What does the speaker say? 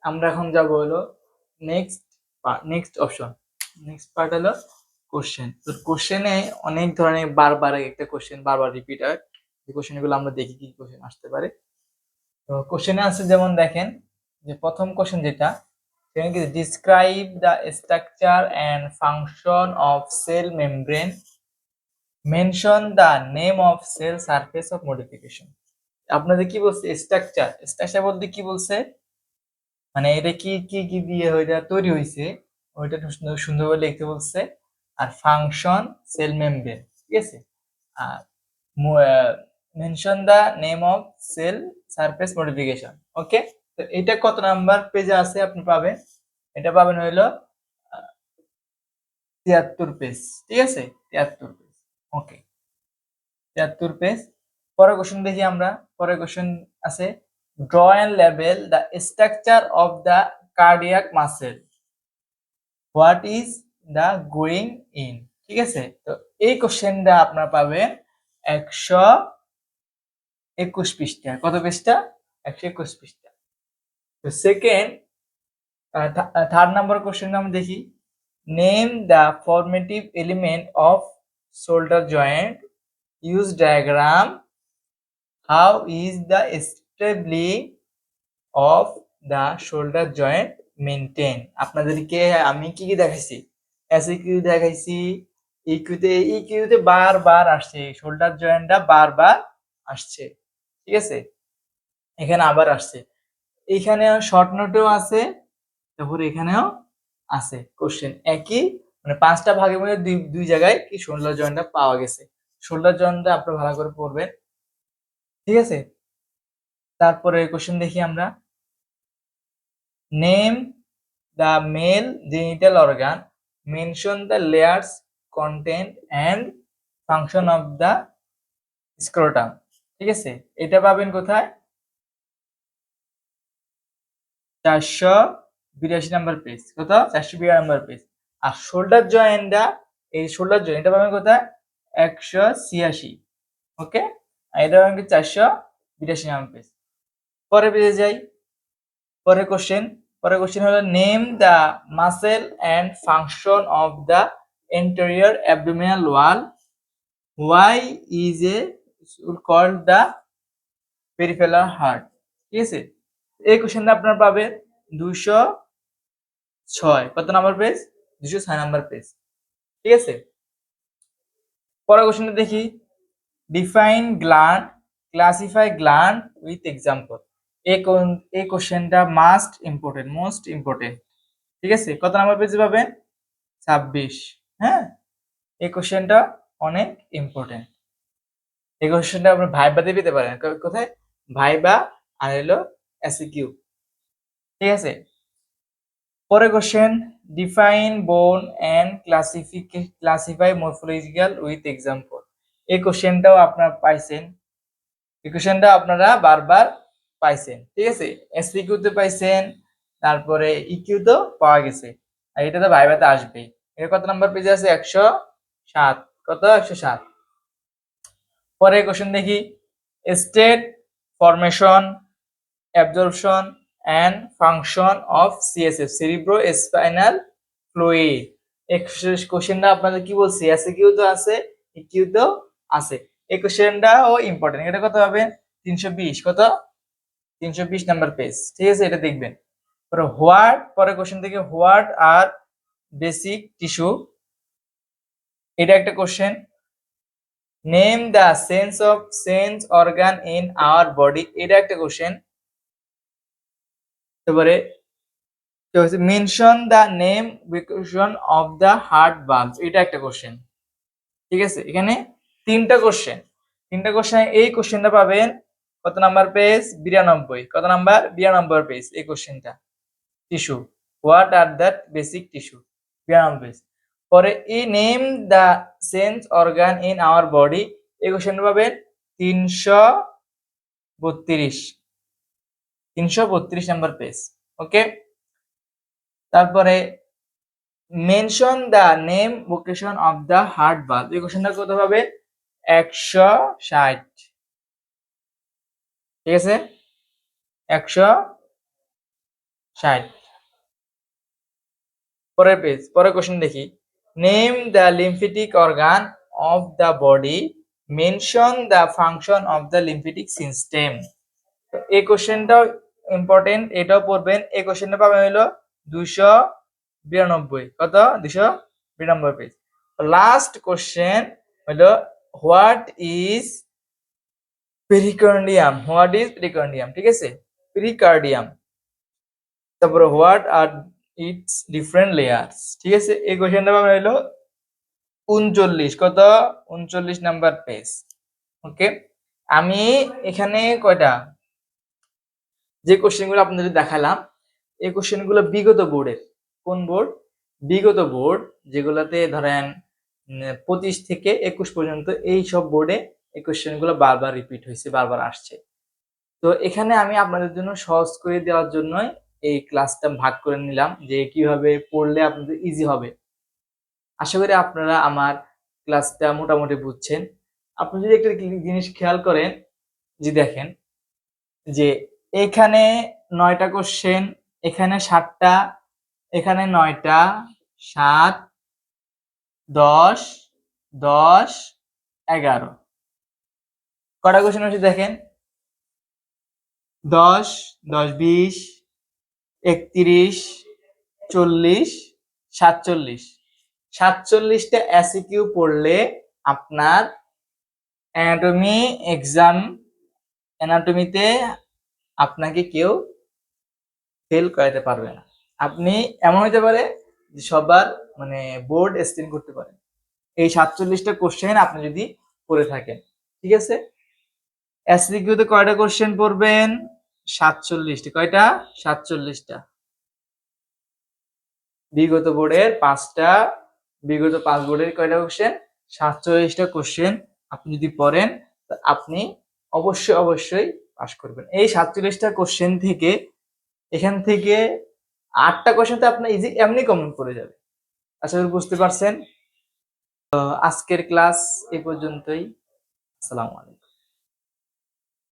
আমরা এখন যাব হলো নেক্সট অপশন। নেক্সট পার্ট হলো কোশ্চেন। তো কোশ্চেনে অনেক ধরনের বারবার একটা কোশ্চেন বারবার রিপিট হয়। এই কোশ্চেনগুলো আমরা দেখি কি কোশ্চেন আসতে পারে। তো কোশ্চেনে আছে যেমন দেখেন যে প্রথম কোশ্চেন যেটা, সেখানে কি describe the structure and function of cell membrane, mention the name of cell surface of modification. আপনাদের কি বলছে? স্ট্রাকচার বলতে কি বলছে, মানে এটা কি কি কি দিয়ে ওইটা তৈরি হয়েছে ওইটা সুন্দর করে লিখতে বলছে। আর ফাংশন সেল মেমব্রেন, ঠিক আছে। আর mention the name of cell surface modification. Okay, তো এটা কত নাম্বার পেজে আছে আপনি পাবেন? এটা পাবেন হইলো 73 পেজ, ঠিক আছে, 73 পেজ। Okay, 73 page. পরের কোশ্চেন দেখি আমরা। পরের কোশ্চেন আছে draw and label the structure of the cardiac muscle, what is the going in. ঠিক আছে, তো এই কোশ্চেনটা আপনারা পাবেন 121 পৃষ্ঠা। কত পৃষ্ঠা? 121 পৃষ্ঠা। তো সেকেন্ড থার্ড নাম্বার কোশ্চেন আমরা দেখি, name the formative element of shoulder joint, use diagram, how is the stabling of the shoulder joint maintain. আপনাদেরকে আমি কি কি দেখাইছি? এসিকিউ দেখাইছি, ইকিউতে বারবার আসছে, শোল্ডার জয়েন্টটা বারবার আসছে, ঠিক আছে, এখানে আবার আসছে, এখানে শর্ট নোটেও আছে, তারপরে এখানেও আছে কোশ্চেন একই, মানে 5টা ভাগের মধ্যে দুই জায়গায় কি শোল্ডার জয়েন্টটা পাওয়া গেছে। শোল্ডার জয়েন্টটা আপনারা ভালো করে পড়বেন, ঠিক আছে। তারপরে কোশ্চেন দেখি আমরা, name the male genital organ, mention the layers, content and function of the scrotum। ঠিক আছে, এটা পাবেন কোথায়? 482 নাম্বার পেজ। কত? 482 নাম্বার পেজ। আর শোল্ডার জয়েন্টটা, এই শোল্ডার জয়েন্ট এটা পাবেন কোথায়? 186। ওকে, আর এটা পাবেন 482 নাম্বার পেজ। পরে পেজে যাই। পরের কোশ্চেন হলো name the muscle and function of the anterior abdominal wall, why is a called the peripheral heart। ঠিক আছে, এই কোশ্চেনটা আপনারা পাবেন 206। কত নাম্বার পেজ? 206 নাম্বার পেজ, ঠিক আছে। পরের কোশ্চেনটা দেখি, define gland, classify gland with example. এই কোশ্চেনটা মোস্ট ইম্পর্টেন্ট, ঠিক আছে। কত নাম্বার পেজে পাবেন? 26। হ্যাঁ, এই কোশ্চেনটা অনেক ইম্পর্টেন্ট। এই কোশ্চেনটা আপনি ভাইবাতে পেতে পারেন। কোথায়? ভাইবা আর হলো এসিকিউ, ঠিক আছে। পরের question, define bone and classify morphological with example. এই কোশ্চেনটাও আপনারা পাইছেন, এই কোশ্চেনটা আপনারা বারবার পাইছেন, ঠিক আছে। এসিকিউ তে পাইছেন, তারপরে ইকিউ তো পাওয়া গেছে, আর এটা তো ভাইবাতে আসবে। এর কত নাম্বার পেজে আছে? 107। কত? 107। পরে কোশ্চেন দেখি, state, formation, absorption and function of CSF, cerebro spinal fluid. এই কোশ্চেনটা আপনাদের কি বলছি, এসকিউ তো আছে, ইকিউ তো আছে। এই কোশ্চেনটাও ইম্পর্টেন্ট। এটা কত হবে? 320। কত? 320 নাম্বার পেজ, ঠিক আছে, এটা দেখবেন। পরে হোয়াট, পরে কোশ্চেন থেকে হোয়াট আর বেসিক টিস্যু, এটা একটা question. Name the sense organ in our body, এটা একটা কোশ্চেন। তারপরে mention the name location of the heart valve, এটা একটা কোশ্চেন, ঠিক আছে। এখানে তিনটা কোশ্চেন। এই কোশ্চেনটা পাবেন কত নাম্বার পেজ? 92। কত নাম্বার? 92 পেজ এই কোশ্চেনটা। Tissue, what are that basic tissue, 92 page. পরে ই name the sense organ in our body, এই কোশ্চেনটা পাবেন 332 নাম্বার পেজ। ওকে, তারপরে mention the name location of the heart valve, এই কোশ্চেনটা কত পাবে? 160, ঠিক আছে, 160। 60। পরের পেজ, পরের কোশ্চেন দেখি। Name the lymphatic organ of the body, mention the function of the lymphatic system. এই কোশ্চেনটাও ইম্পর্টেন্ট, এটাও পড়বেন। এই কোশ্চেনটা পাবেন হলো 292, কত 292 পেজ। লাস্ট কোশ্চেন হলো what is pericardium, what is pericardium, ঠিক আছে, পেরিকার্ডিয়াম। তারপরে what are it's different layers, ঠিক আছে। এই কোশ্চেনটা পাবেন হলো 39, কত 39 নাম্বার পেজ। ওকে, আমি এখানে কয়টা যে কোশ্চেনগুলো আপনাদের দেখালাম, এই কোশ্চেনগুলো বিগত বোর্ডের। কোন বোর্ড? বিগত বোর্ড, যেগুলোতে ধরেন 25 থেকে 21 পর্যন্ত, এই সব বোর্ডে এই কোশ্চেনগুলো বারবার রিপিট হয়েছে, বারবার আসছে। তো এখানে আমি আপনাদের জন্য সহজ করে দেওয়ার জন্যই এই ক্লাসটা ভাগ করে নিলাম, যে কিভাবে পড়লে আপনাদের ইজি হবে। আশা করি আপনারা আমার ক্লাসটা মোটামুটি বুঝছেন। আপনি যদি একটা জিনিস খেয়াল করেন, যে দেখেন যে এখানে 9টা কোশ্চেন, এখানে 7টা, এখানে 9টা, 7, 10, 10, 11, কটা কোশ্চেন হচ্ছে দেখেন, 10, 10, 20, 31, 40, 47, 47টা এসিকিউ পড়লে আপনার অ্যানাটমি এক্সাম, অ্যানাটমিতে আপনাকে কেউ ফেল করাতে পারবে না। আপনি এমন হতে পারে যে সবার মানে বোর্ড স্ক্রিন করতে পারেন এই 47টা কোশ্চেন আপনি যদি পড়ে থাকেন, ঠিক আছে। এসিকিউতে কয়টা কোশ্চেন পড়বেন? 47টা। কয়টা? 47টা। বিগত বোর্ডের 5টা, বিগত 5 বোর্ডের কয়টা কোশ্চেন? 47টা কোশ্চেন আপনি যদি পড়েন, আপনি অবশ্যই অবশ্যই পাস করবেন। এই 47টা কোশ্চেন থেকে, এখান থেকে 8টা কোশ্চেন তো আপনার ইজি এমনি কমন পড়ে যাবে। আশা করি বুঝতে পারছেন। আজকের ক্লাস এই পর্যন্তই। আসসালামু আলাইকুম।